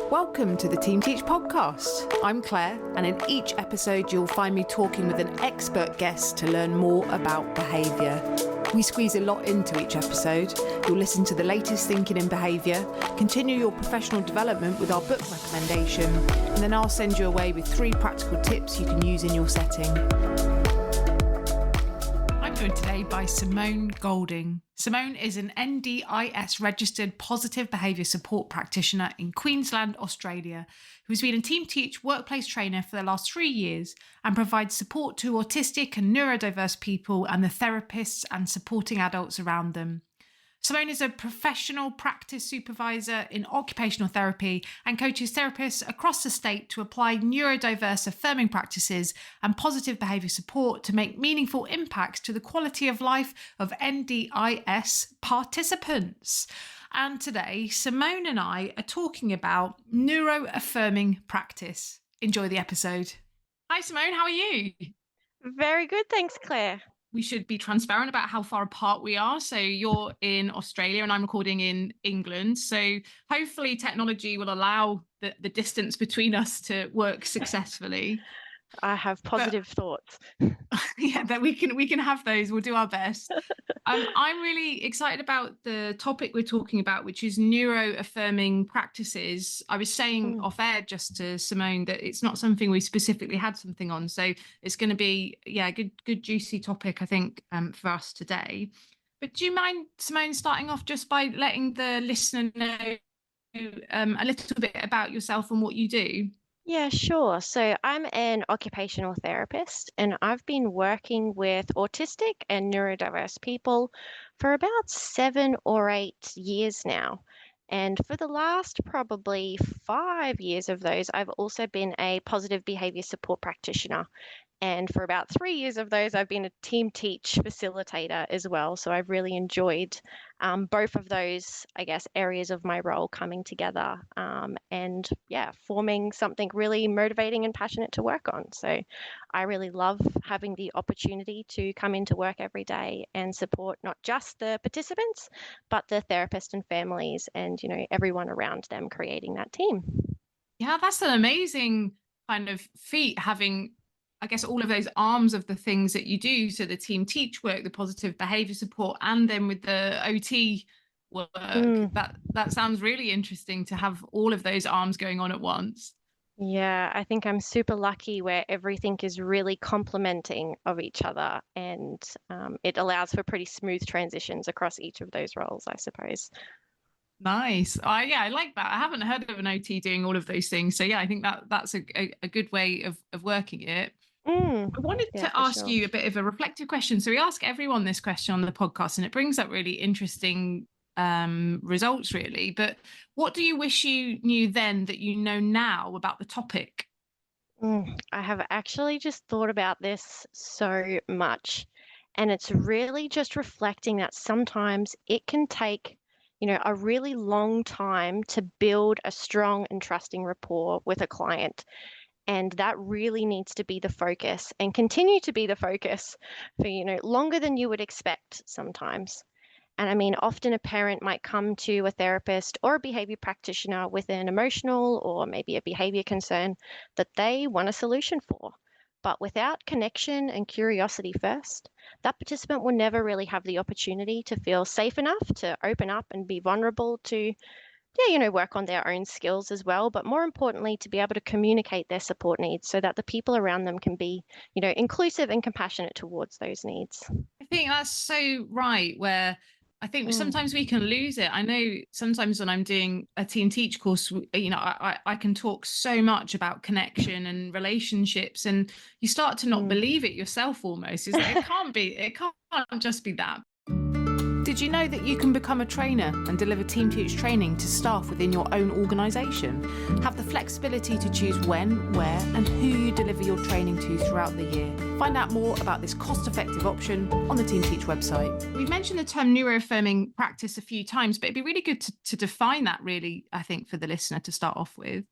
Welcome to the Team Teach podcast. I'm Clare, and in each episode you'll find me talking with an expert guest to learn more about behaviour. We squeeze a lot into each episode. You'll listen to the latest thinking in behaviour, continue your professional development with our book recommendation, and then I'll send you away with 3 practical tips you can use in your setting. I'm joined today by Simone Golding. Simone is an NDIS-registered positive behaviour support practitioner in Queensland, Australia, who's been a Team Teach workplace trainer for the last 3 years and provides support to autistic and neurodiverse people and the therapists and supporting adults around them. Simone is a professional practice supervisor in occupational therapy and coaches therapists across the state to apply neurodiverse-affirming practices and positive behaviour support to make meaningful impacts to the quality of life of NDIS participants. And today, Simone and I are talking about neuro-affirming practice. Enjoy the episode. Hi, Simone. How are you? Very good. Thanks, Claire. We should be transparent about how far apart we are. So you're in Australia and I'm recording in England. So hopefully technology will allow the distance between us to work successfully. I have positive thoughts. Yeah, that we can have those. We'll do our best. I'm really excited about the topic we're talking about, which is neuro-affirming practices. I was saying off air just to Simone that it's not something we specifically had something on. So it's going to be, a good juicy topic, I think, for us today. But do you mind, Simone, starting off just by letting the listener know a little bit about yourself and what you do? Yeah, sure. So I'm an occupational therapist and I've been working with autistic and neurodiverse people for about 7 or 8 years now. And for the last probably 5 years of those, I've also been a positive behaviour support practitioner. And for about 3 years of those, I've been a Team Teach facilitator as well. So I've really enjoyed both of those, areas of my role coming together and forming something really motivating and passionate to work on. So I really love having the opportunity to come into work every day and support not just the participants, but the therapists and families and, everyone around them creating that team. Yeah, that's an amazing kind of feat, having all of those arms of the things that you do. So the Team Teach work, the positive behaviour support, and then with the OT work, that sounds really interesting to have all of those arms going on at once. Yeah, I think I'm super lucky where everything is really complementing of each other, and it allows for pretty smooth transitions across each of those roles, I suppose. Nice. I like that. I haven't heard of an OT doing all of those things. So I think that's a good way of working it. I wanted to ask you a bit of a reflective question. So we ask everyone this question on the podcast, and it brings up really interesting results, really. But what do you wish you knew then that you know now about the topic? I have actually just thought about this so much, and it's really just reflecting that sometimes it can take, a really long time to build a strong and trusting rapport with a client. And that really needs to be the focus and continue to be the focus for, longer than you would expect sometimes. And I mean, often a parent might come to a therapist or a behavior practitioner with an emotional or maybe a behavior concern that they want a solution for. But without connection and curiosity first, that participant will never really have the opportunity to feel safe enough to open up and be vulnerable to work on their own skills as well, but more importantly, to be able to communicate their support needs so that the people around them can be, inclusive and compassionate towards those needs. I think that's so right, where I think sometimes we can lose it. I know sometimes when I'm doing a Team Teach course, I can talk so much about connection and relationships, and you start to not believe it yourself almost. It's like, it can't just be that. Did you know that you can become a trainer and deliver Team Teach training to staff within your own organisation? Have the flexibility to choose when, where and who you deliver your training to throughout the year. Find out more about this cost-effective option on the Team Teach website. We've mentioned the term neuro-affirming practice a few times, but it'd be really good to define that, really, I think, for the listener to start off with.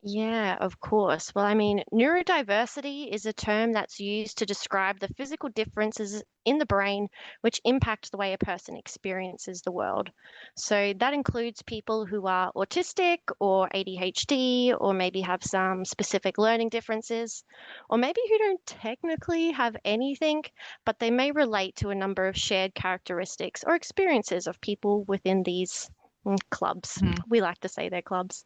Yeah, of course. Well, I mean, neurodiversity is a term that's used to describe the physical differences in the brain which impact the way a person experiences the world. So that includes people who are autistic or ADHD, or maybe have some specific learning differences, or maybe who don't technically have anything, but they may relate to a number of shared characteristics or experiences of people within these clubs. We like to say they're clubs.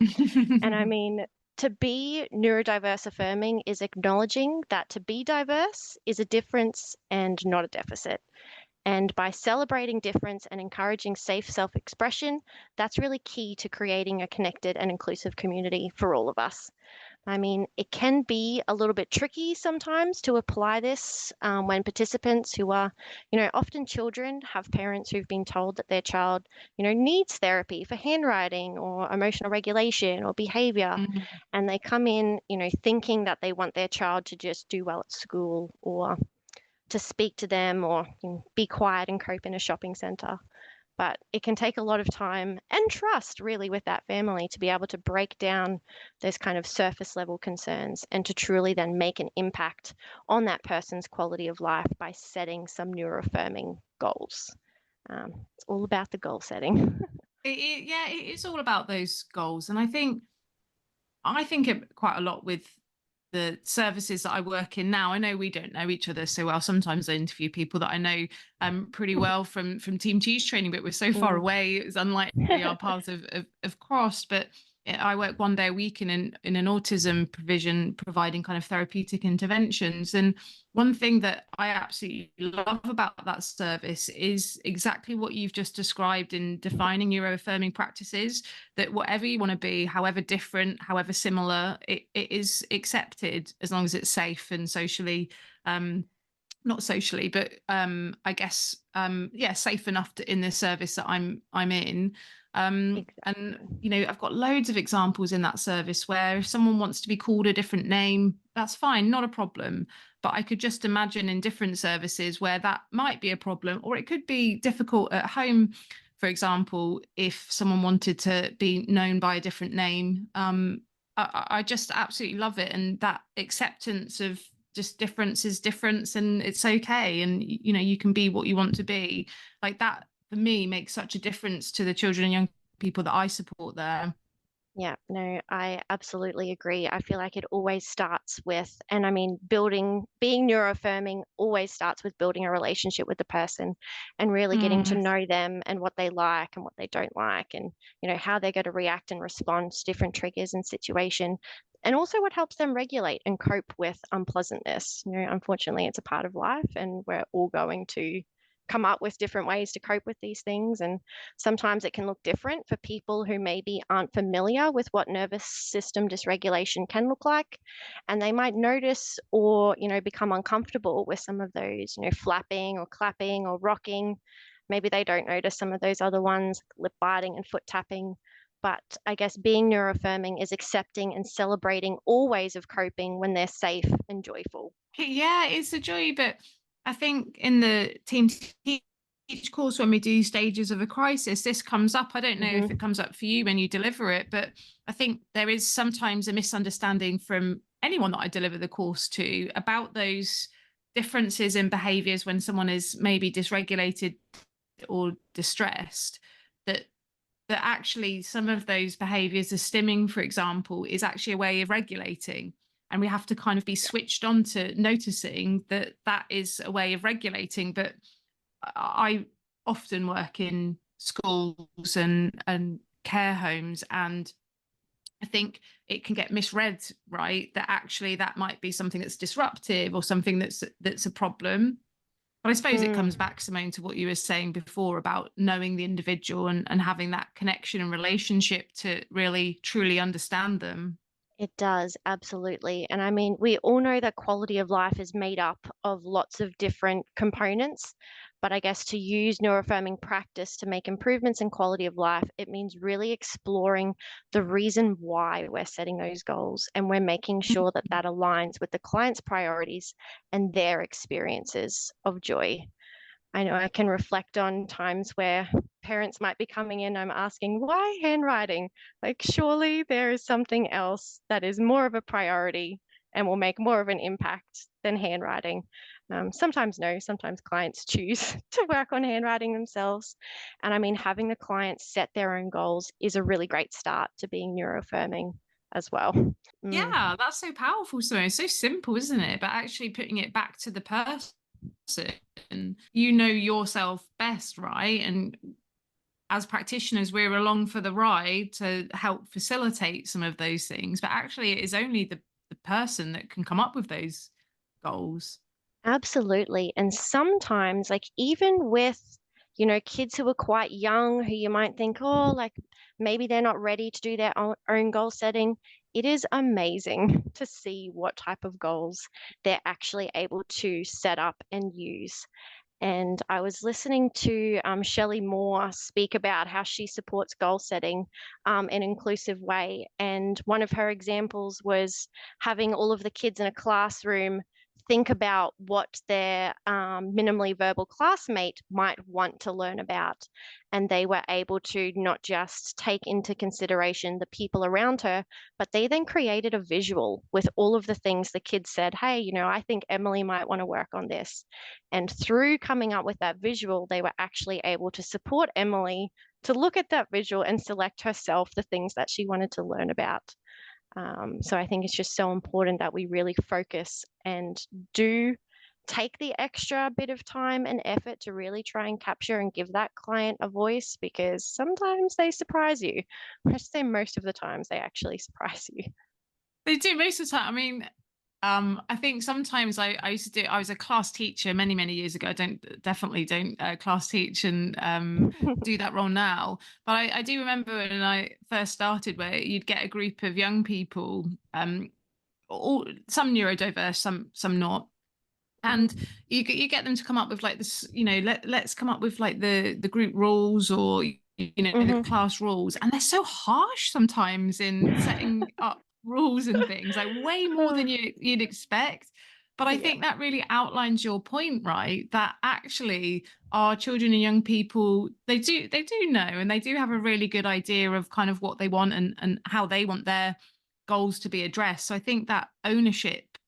And I Mhm. mean, to be neurodiverse affirming is acknowledging that to be diverse is a difference and not a deficit. And by celebrating difference and encouraging safe self expression, that's really key to creating a connected and inclusive community for all of us. I mean, it can be a little bit tricky sometimes to apply this when participants who are, often children have parents who've been told that their child, needs therapy for handwriting or emotional regulation or behavior. And they come in, thinking that they want their child to just do well at school or to speak to them or be quiet and cope in a shopping center. But it can take a lot of time and trust, really, with that family to be able to break down those kind of surface level concerns and to truly then make an impact on that person's quality of life by setting some neuroaffirming goals. It's all about the goal setting. Yeah, it is all about those goals, and I think it quite a lot with the services that I work in now. I know we don't know each other so well. Sometimes I interview people that I know pretty well from Team Teach training, but we're so far Mm. away. It's unlikely our paths have crossed. But I work one day a week in an autism provision, providing kind of therapeutic interventions. And one thing that I absolutely love about that service is exactly what you've just described in defining neuroaffirming practices, that whatever you want to be, however different, however similar, it is accepted as long as it's safe and socially, um, not socially, but I guess yeah, safe enough in the service that I'm in. And Exactly. I've got loads of examples in that service where if someone wants to be called a different name, that's fine, not a problem. But I could just imagine in different services where that might be a problem, or it could be difficult at home. For example, if someone wanted to be known by a different name, I just absolutely love it. And that acceptance of just difference is difference and it's okay. And, you can be what you want to be. Like that, for me, makes such a difference to the children and young people that I support there. Yeah, no, I absolutely agree. I feel like it always starts with, and I mean, being neuroaffirming always starts with building a relationship with the person and really getting to Mm, know them and what they like and what they don't like and, how they're going to react and respond to different triggers and situation. And also what helps them regulate and cope with unpleasantness. Unfortunately, it's a part of life and we're all going to come up with different ways to cope with these things. And sometimes it can look different for people who maybe aren't familiar with what nervous system dysregulation can look like. And they might notice or, become uncomfortable with some of those, flapping or clapping or rocking. Maybe they don't notice some of those other ones, lip biting and foot tapping. But I guess being neuroaffirming is accepting and celebrating all ways of coping when they're safe and joyful. yeah, it's a joy. But I think in the team each course, when we do stages of a crisis, this comes up. I don't know if it Hmm. comes up for you when you deliver it, but I think there is sometimes a misunderstanding from anyone that I deliver the course to about those differences in behaviors when someone is maybe dysregulated or distressed, that actually some of those behaviors, as stimming, for example, is actually a way of regulating. And we have to kind of be switched on to noticing that that is a way of regulating. But I often work in schools and care homes, and I think it can get misread, right? That actually that might be something that's disruptive or something that's a problem. But I suppose it comes Mm. back, Simone, to what you were saying before about knowing the individual and having that connection and relationship to really truly understand them. It does, absolutely. And I mean, we all know that quality of life is made up of lots of different components. But I guess to use neuroaffirming practice to make improvements in quality of life, it means really exploring the reason why we're setting those goals. And we're making sure that that aligns with the client's priorities and their experiences of joy. I know I can reflect on times where parents might be coming in, I'm asking, why handwriting? Like, surely there is something else that is more of a priority and will make more of an impact than handwriting. Sometimes no, sometimes clients choose to work on handwriting themselves. And I mean, having the clients set their own goals is a really great start to being neuroaffirming as well. Mm, Yeah, that's so powerful. So it's so simple, isn't it? But actually putting it back to the person, you know yourself best, right? And as practitioners, we're along for the ride to help facilitate some of those things. But actually, it is only the person that can come up with those goals. absolutely. And sometimes, like, even with, kids who are quite young, who you might think, oh, like maybe they're not ready to do their own goal setting, it is amazing to see what type of goals they're actually able to set up and use. And I was listening to Shelley Moore speak about how she supports goal setting in an inclusive way. And one of her examples was having all of the kids in a classroom think about what their minimally verbal classmate might want to learn about. And they were able to not just take into consideration the people around her, but they then created a visual with all of the things the kids said, hey, I think Emily might want to work on this. And through coming up with that visual, they were actually able to support Emily to look at that visual and select herself the things that she wanted to learn about. So I think it's just so important that we really focus and do take the extra bit of time and effort to really try and capture and give that client a voice, because sometimes they surprise you. I should say most of the times they actually surprise you. They do most of the time. I mean, I think sometimes I used to do. I was a class teacher many many years ago. I definitely don't class teach and do that role now. But I do remember when I first started, where you'd get a group of young people, all some neurodiverse, some not, and Mhm. you get them to come up with like this, let's come up with like the group rules, or the Mhm. class rules, and they're so harsh sometimes in setting up rules and things, like way more than Oh, you'd expect. But I yeah. think that really outlines your point, right? That actually our children and young people, they do know, and they do have a really good idea of kind of what they want, and how they want their goals to be addressed. So I think that ownership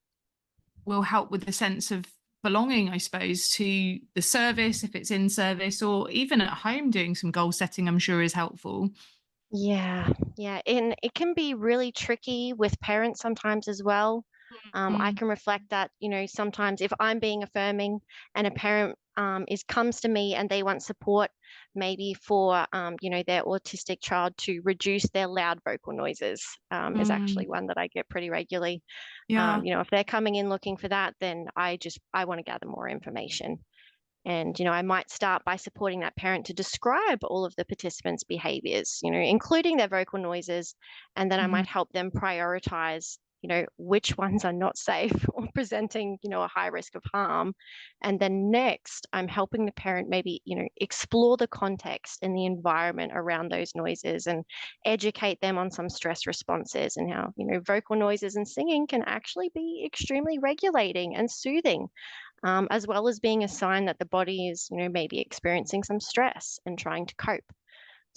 will help with the sense of belonging, I suppose, to the service, if it's in service, or even at home doing some goal setting, I'm sure is helpful. Yeah, yeah, and it can be really tricky with parents sometimes as well. I Mm, can reflect that, sometimes if I'm being affirming and a parent is comes to me and they want support, maybe for their autistic child to reduce their loud vocal noises, is mm, actually one that I get pretty regularly. yeah. If they're coming in looking for that, then I want to gather more information. And, I might start by supporting that parent to describe all of the participants' behaviors, including their vocal noises. And then I Mhm, might help them prioritize, which ones are not safe or presenting, a high risk of harm. And then next, I'm helping the parent maybe, explore the context and the environment around those noises and educate them on some stress responses and how, vocal noises and singing can actually be extremely regulating and soothing, as well as being a sign that the body is, maybe experiencing some stress and trying to cope.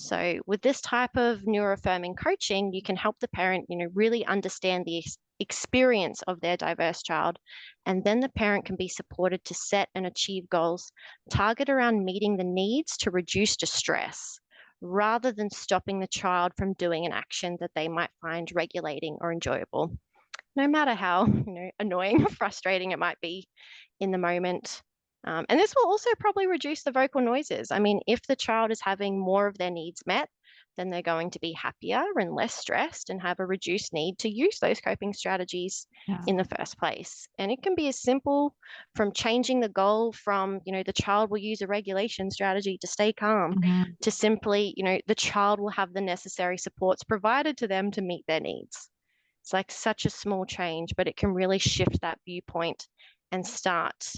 So, with this type of neuroaffirming coaching, you can help the parent, really understand the experience of their diverse child. And then the parent can be supported to set and achieve goals target around meeting the needs to reduce distress, rather than stopping the child from doing an action that they might find regulating or enjoyable, no matter how annoying or frustrating it might be in the moment. And this will also probably reduce the vocal noises. I mean, if the child is having more of their needs met, then they're going to be happier and less stressed and have a reduced need to use those coping strategies yeah. in the first place. And it can be as simple from changing the goal from, the child will use a regulation strategy to stay calm, Mhm. to simply, the child will have the necessary supports provided to them to meet their needs. It's like such a small change, but it can really shift that viewpoint and start,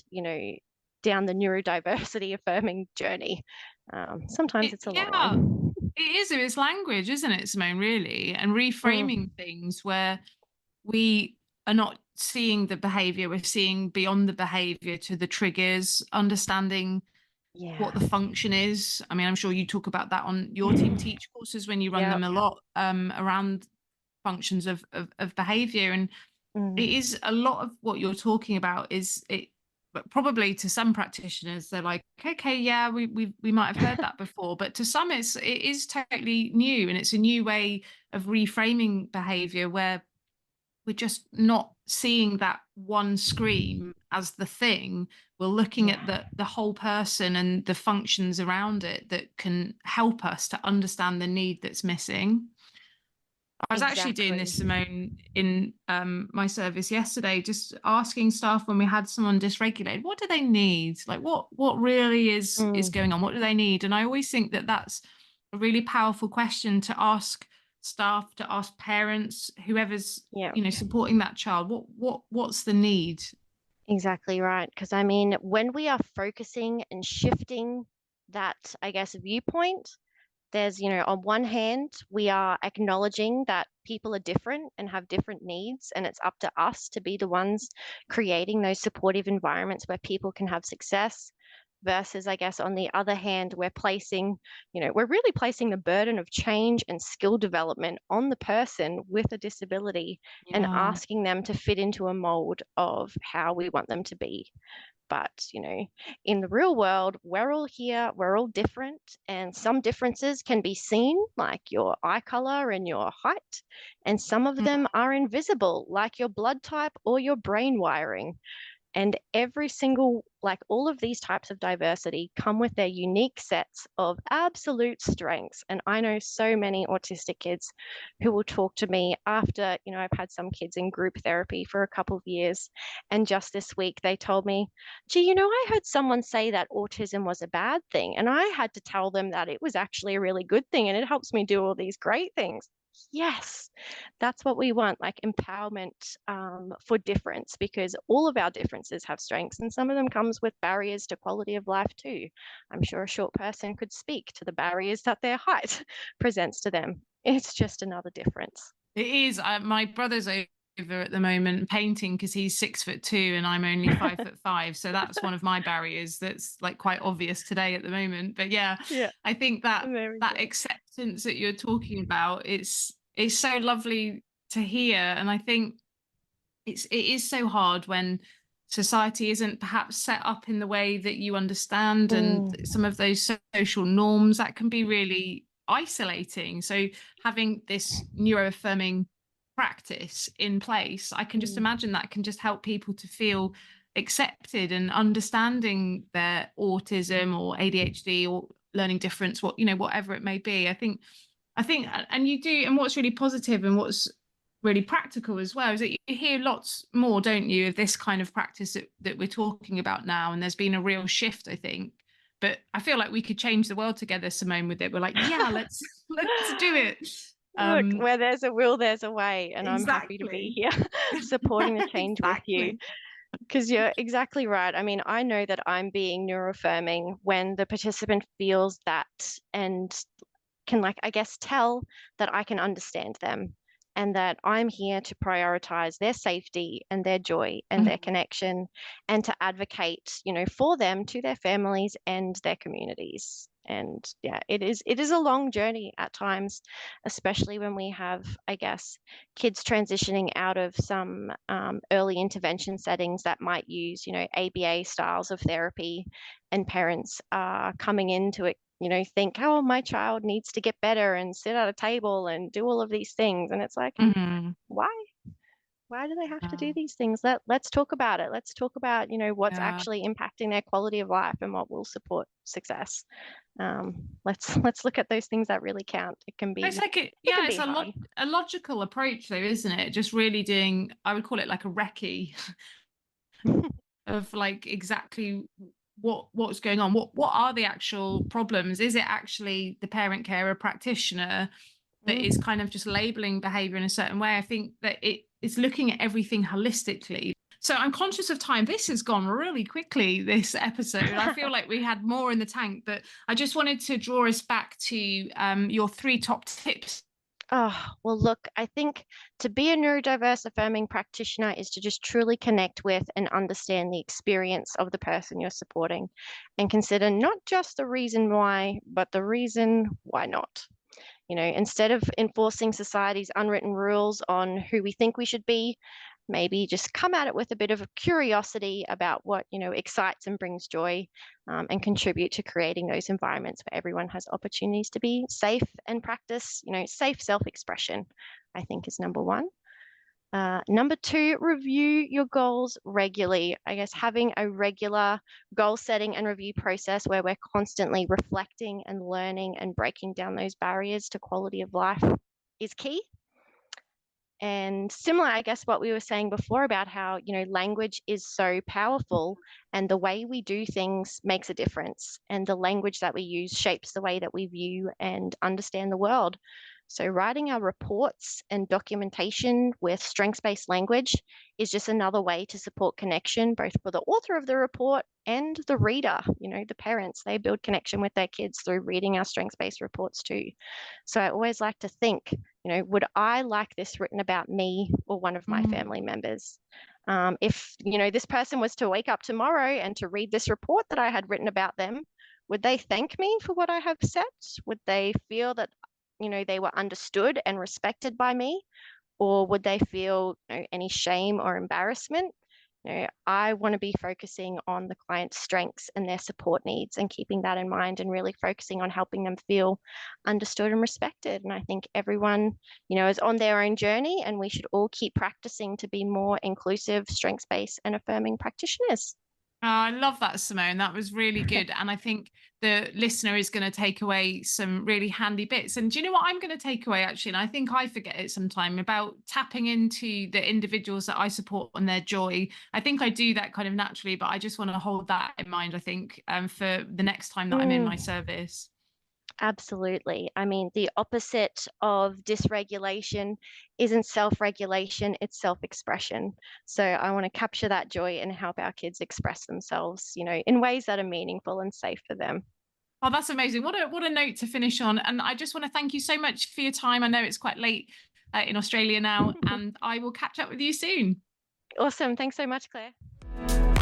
down the neurodiversity affirming journey. Sometimes it's a long Yeah, one. it is. It's language, isn't it, Simone? Really, and reframing Mm, things where we are not seeing the behavior, we're seeing beyond the behavior to the triggers, understanding Yeah. what the function is. I mean, I'm sure you talk about that on your team teach courses when you run Yep. them a lot, around functions of behavior. And it Mm. is a lot of what you're talking about is it, but probably to some practitioners, they're like, okay, yeah, we might have heard that before. But to some, it is totally new, and it's a new way of reframing behavior where we're just not seeing that one scream as the thing. We're looking at Yeah, the whole person and the functions around it that can help us to understand the need that's missing. I was actually doing this, exactly. Simone, in my service yesterday, just asking staff when we had someone dysregulated, what do they need? Like, what really is Mm. going on? What do they need? And I always think that that's a really powerful question to ask staff, to ask parents, whoever's Yeah, supporting that child. What's the need? exactly right. Because I mean, when we are focusing and shifting that, I guess, viewpoint, there's, on one hand, we are acknowledging that people are different and have different needs, and it's up to us to be the ones creating those supportive environments where people can have success. Versus, I guess, on the other hand, we're really placing the burden of change and skill development on the person with a disability and Yeah. asking them to fit into a mold of how we want them to be. But, in the real world, we're all here, we're all different, and some differences can be seen, like your eye color and your height, and some of them are invisible, like your blood type or your brain wiring. And every single, like all of these types of diversity come with their unique sets of absolute strengths. And I know so many autistic kids who will talk to me after, I've had some kids in group therapy for a couple of years. And just this week, they told me, gee, I heard someone say that autism was a bad thing. And I had to tell them that it was actually a really good thing and it helps me do all these great things. Yes, that's what we want, like empowerment for difference, because all of our differences have strengths and some of them comes with barriers to quality of life too. I'm sure a short person could speak to the barriers that their height presents to them. It's just another difference. It is. My brother's over at the moment painting because he's 6'2" and I'm only 5'5". So that's one of my barriers that's like quite obvious today at the moment. But yeah, Yeah, I think that there we that go. acceptance that you're talking about, it's so lovely to hear. And I think it is so hard when society isn't perhaps set up in the way that you understand, and Mm, some of those social norms that can be really isolating. So having this neuroaffirming practice in place, I can just mm, imagine that can just help people to feel accepted and understanding their autism or ADHD or learning difference, whatever it may be. I think, and you do, and what's really positive and what's really practical as well is that you hear lots more, don't you, of this kind of practice that we're talking about now. And there's been a real shift, I think. But I feel like we could change the world together, Simone, with it. We're like, yeah, let's let's do it. Look, Um, where there's a will, there's a way, and I'm happy to be exactly. here supporting the change with you. Exactly. Because you're exactly right. I mean, I know that I'm being neuroaffirming when the participant feels that and can, like, I guess, tell that I can understand them and that I'm here to prioritize their safety and their joy and their Mhm. connection and to advocate, for them to their families and their communities. And yeah, it is a long journey at times, especially when we have, I guess, kids transitioning out of some early intervention settings that might use, ABA styles of therapy, and parents are coming into it, think, oh, my child needs to get better and sit at a table and do all of these things. And it's like, Mhm. why? Why do they have to do Yeah. these things? Let's talk about it. Let's talk about, what's Yeah. actually impacting their quality of life and what will support success. Let's look at those things that really count. It can It's be like it yeah, can it's be hard. a logical approach though, isn't it? Just really doing, I would call it like a recce of like exactly what's going on. What are the actual problems? Is it actually the parent carer practitioner that is Mm. kind of just labeling behavior in a certain way? I think that it's looking at everything holistically. So I'm conscious of time. This has gone really quickly, this episode. I feel like we had more in the tank, but I just wanted to draw us back to your three top tips Oh, well, look, I think to be a neurodiverse affirming practitioner is to just truly connect with and understand the experience of the person you're supporting and consider not just the reason why, but the reason why not. Instead of enforcing society's unwritten rules on who we think we should be, maybe just come at it with a bit of a curiosity about what, excites and brings joy, and contribute to creating those environments where everyone has opportunities to be safe and practice, safe self-expression, I think is number one. Number two, review your goals regularly. I guess having a regular goal setting and review process where we're constantly reflecting and learning and breaking down those barriers to quality of life is key. And similar, I guess, what we were saying before about how, language is so powerful and the way we do things makes a difference. And the language that we use shapes the way that we view and understand the world. So writing our reports and documentation with strengths-based language is just another way to support connection, both for the author of the report and the reader, the parents. They build connection with their kids through reading our strengths-based reports too. So I always like to think, would I like this written about me or one of my family members? If, this person was to wake up tomorrow and to read this report that I had written about them, would they thank me for what I have said? Would they feel that, they were understood and respected by me? Or would they feel, any shame or embarrassment? I want to be focusing on the client's strengths and their support needs and keeping that in mind and really focusing on helping them feel understood and respected. And I think everyone, is on their own journey, and we should all keep practicing to be more inclusive, strengths-based and affirming practitioners. Oh, I love that, Simone. That was really good. And I think the listener is going to take away some really handy bits. And do you know what I'm going to take away, actually? And I think I forget it sometime, about tapping into the individuals that I support and their joy. I think I do that kind of naturally, but I just want to hold that in mind, I think, for the next time that I'm in my service. Absolutely. I mean, the opposite of dysregulation isn't self-regulation, it's self-expression. So I want to capture that joy and help our kids express themselves, in ways that are meaningful and safe for them. Oh, that's amazing. What a note to finish on. And I just want to thank you so much for your time. I know it's quite late in Australia now, and I will catch up with you soon. Awesome. Thanks so much, Claire.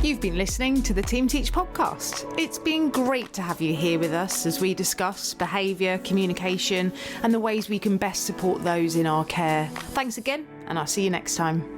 You've been listening to the Team Teach podcast. It's been great to have you here with us as we discuss behaviour, communication, and the ways we can best support those in our care. Thanks again, and I'll see you next time.